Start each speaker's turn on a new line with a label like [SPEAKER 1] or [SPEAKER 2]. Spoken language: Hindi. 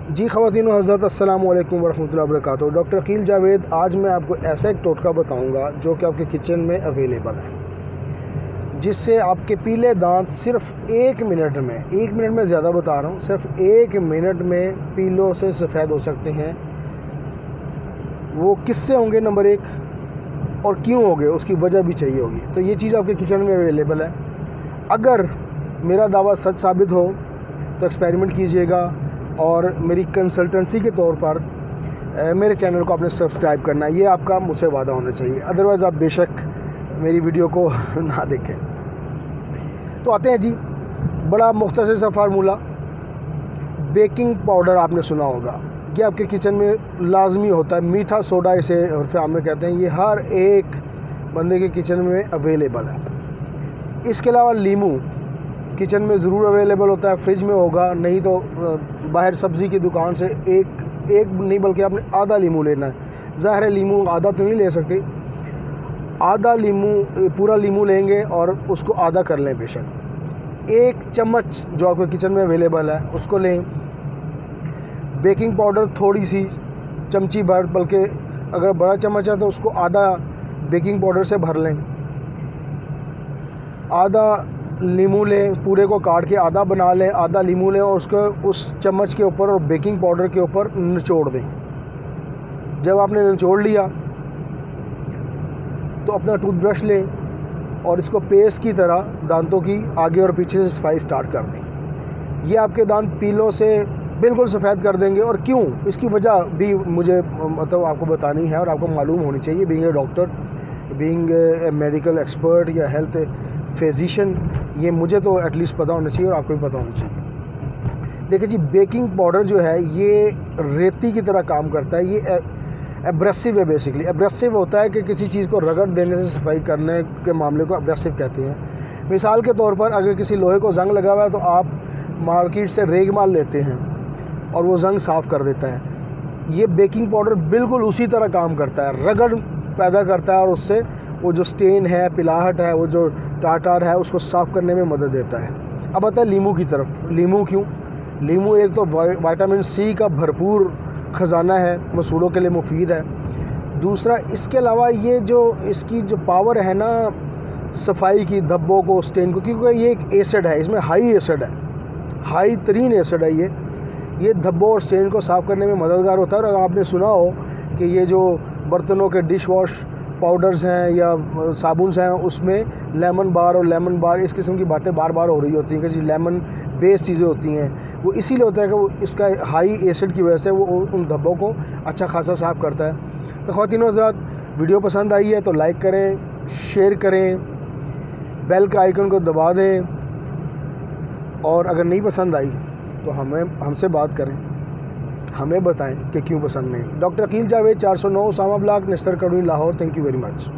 [SPEAKER 1] जी ख़वातीन व हज़रात, अस्सलाम वालेकुम वरहमतुल्लाहि वबरकातुहू। डॉक्टर अकील जावेद, आज मैं आपको ऐसा एक टोटका बताऊंगा जो कि आपके किचन में अवेलेबल है, जिससे आपके पीले दांत सिर्फ 1 मिनट में ज़्यादा बता रहा हूँ, सिर्फ 1 मिनट में पीलों से सफ़ेद हो सकते हैं। वो किससे होंगे नंबर एक, और क्यों होंगे उसकी वजह भी चाहिए होगी। तो ये चीज़ आपके किचन में अवेलेबल है। अगर मेरा दावा सच साबित हो तो एक्सपेरिमेंट कीजिएगा और मेरी कंसल्टेंसी के तौर पर मेरे चैनल को आपने सब्सक्राइब करना है, ये आपका मुझसे वादा होना चाहिए। अदरवाइज़ आप बेशक मेरी वीडियो को ना देखें। तो आते हैं जी, बड़ा मुख्तसर सा फार्मूला। बेकिंग पाउडर आपने सुना होगा, ये आपके किचन में लाजमी होता है। मीठा सोडा इसे उर्फ़ आम में कहते हैं। ये हर एक बंदे के किचन में अवेलेबल है। इसके अलावा लीमू किचन में ज़रूर अवेलेबल होता है, फ्रिज में होगा, नहीं तो बाहर सब्ज़ी की दुकान से एक नहीं बल्कि आपने आधा लीमू लेना है। ज़ाहिर है लीमू आधा तो नहीं ले सकते, आधा लीमू, पूरा लीमू लेंगे और उसको आधा कर लें बेशक। 1 चम्मच जो आपके किचन में अवेलेबल है उसको लें। बेकिंग पाउडर थोड़ी सी चमची भर, बल्कि अगर बड़ा चम्मच है तो उसको आधा बेकिंग पाउडर से भर लें। आधा नींबू लें, पूरे को काट के आधा बना लें, आधा नींबू लें और उसको उस चम्मच के ऊपर और बेकिंग पाउडर के ऊपर निचोड़ दें। जब आपने निचोड़ लिया तो अपना टूथब्रश लें और इसको पेस्ट की तरह दांतों की आगे और पीछे से सफाई स्टार्ट कर दें। ये आपके दांत पीलों से बिल्कुल सफ़ेद कर देंगे। और क्यों, इसकी वजह भी मुझे मतलब आपको बतानी है और आपको मालूम होनी चाहिए, being a doctor, being a medical expert या हेल्थ फिजिशियन। ये मुझे तो एटलीस्ट पता होना चाहिए और आपको भी पता होना चाहिए। देखिए जी, बेकिंग पाउडर जो है ये रेती की तरह काम करता है। ये एब्रेसिव है। बेसिकली एब्रेसिव होता है कि किसी चीज़ को रगड़ देने से सफाई करने के मामले को एब्रेसिव कहते हैं। मिसाल के तौर पर अगर किसी लोहे को जंग लगा हुआ है तो आप मार्केट से रेगमाल लेते हैं और वो जंग साफ़ कर देता है। ये बेकिंग पाउडर बिल्कुल उसी तरह काम करता है, रगड़ पैदा करता है और उससे वो जो स्टेन है, पिलाहट है, वो जो टाटार है, उसको साफ़ करने में मदद देता है। अब आता है लीमू की तरफ। लीमू क्यों? लीमू एक तो विटामिन सी का भरपूर ख़जाना है, मसूड़ों के लिए मुफीद है। दूसरा, इसके अलावा ये जो इसकी जो पावर है ना सफाई की, धब्बों को, स्टेन को, क्योंकि ये एक एसिड है, इसमें हाई एसिड है, हाई तरीन एसिड है। ये धब्बों और स्टेन को साफ़ करने में मददगार होता है। और आपने सुना हो कि ये जो बर्तनों के डिश वॉश पाउडर्स हैं या साबुन हैं, उसमें लेमन बार और लेमन बार, इस किस्म की बातें बार बार हो रही होती हैं कि जी लेमन बेस चीज़ें होती हैं। वो इसीलिए होता है कि वो इसका हाई एसिड की वजह से वो उन धब्बों को अच्छा खासा साफ़ करता है। तो ख़वातीन व हज़रात, वीडियो पसंद आई है तो लाइक करें, शेयर करें, बेल का आइकन को दबा दें, और अगर नहीं पसंद आई तो हमसे बात करें, हमें बताएं कि क्यों पसंद नहीं। डॉक्टर अकील जावेद, 409 उसामा ब्लॉक, नस्तर कड़वी, Lahore. Thank you very much.